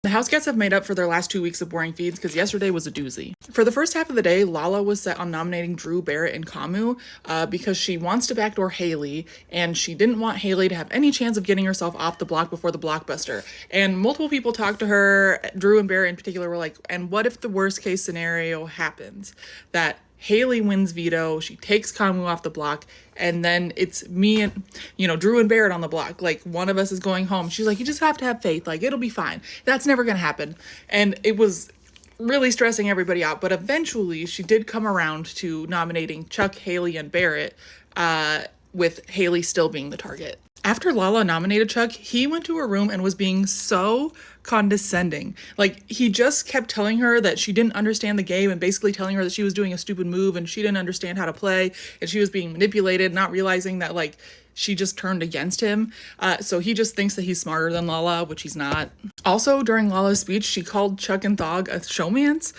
The house guests have made up for their last 2 weeks of boring feeds because yesterday was a doozy. For the first half of the day, Lala was set on nominating Drew, Barrett, and Kamu because she wants to backdoor Haley, and she didn't want Haley to have any chance of getting herself off the block before the blockbuster. And multiple people talked to her, Drew and Barrett in particular were like, and what if the worst case scenario happens? That Haley wins veto, she takes Kamu off the block, and then it's me and, Drew and Barrett on the block. Like, one of us is going home. She's like, you just have to have faith. Like, it'll be fine. That's never gonna happen. And it was really stressing everybody out. But eventually, she did come around to nominating Chuck, Haley, and Barrett, with Haley still being the target. After Lala nominated Chuck, he went to her room and was being so condescending. Like, he just kept telling her that she didn't understand the game and basically telling her that she was doing a stupid move and she didn't understand how to play and she was being manipulated, not realizing that, like, she just turned against him. So he just thinks that he's smarter than Lala, which he's not. Also, during Lala's speech, she called Chuck and Thog a showmance,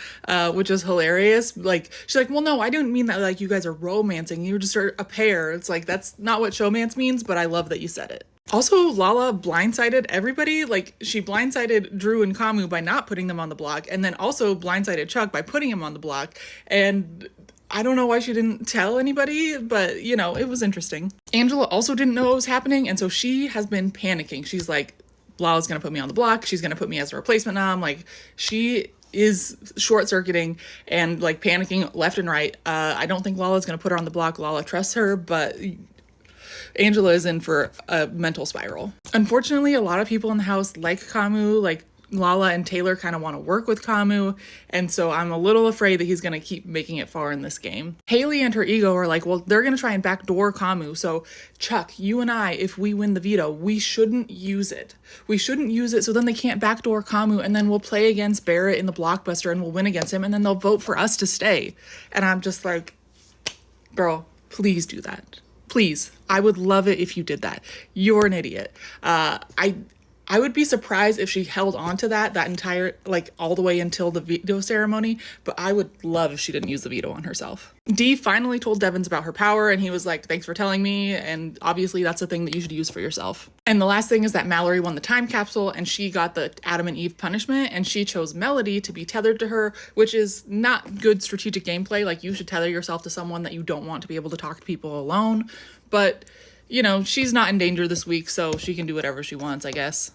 which is hilarious. Like, she's like, well, no, I didn't mean that, like, you guys are romancing. You're just a pair. It's like, that's not what showmance means, but I love that you said it. Also, Lala blindsided everybody. Like, she blindsided Drew and Kamu by not putting them on the block, and then also blindsided Chuck by putting him on the block. And I don't know why she didn't tell anybody, but, it was interesting. Angela also didn't know what was happening, and so she has been panicking. She's like, Lala's gonna put me on the block. She's gonna put me as a replacement nom. Like, she is short-circuiting and, like, panicking left and right. I don't think Lala's gonna put her on the block. Lala trusts her, but Angela is in for a mental spiral. Unfortunately, a lot of people in the house like Kamu, like Lala and Taylor kind of want to work with Kamu, and so I'm a little afraid that he's going to keep making it far in this game. Haley and her ego are like, well, they're going to try and backdoor Kamu, so Chuck, you and I, if we win the veto, we shouldn't use it. We shouldn't use it so then they can't backdoor Kamu, and then we'll play against Barrett in the blockbuster and we'll win against him, and then they'll vote for us to stay. And I'm just like, girl, please do that. Please. I would love it if you did that. You're an idiot. I would be surprised if she held on to that entire, like, all the way until the veto ceremony, but I would love if she didn't use the veto on herself. Dee finally told Devins about her power, and he was like, thanks for telling me, and obviously that's a thing that you should use for yourself. And the last thing is that Mallory won the time capsule, and she got the Adam and Eve punishment, and she chose Melody to be tethered to her, which is not good strategic gameplay. Like, you should tether yourself to someone that you don't want to be able to talk to people alone, but she's not in danger this week, so she can do whatever she wants, I guess.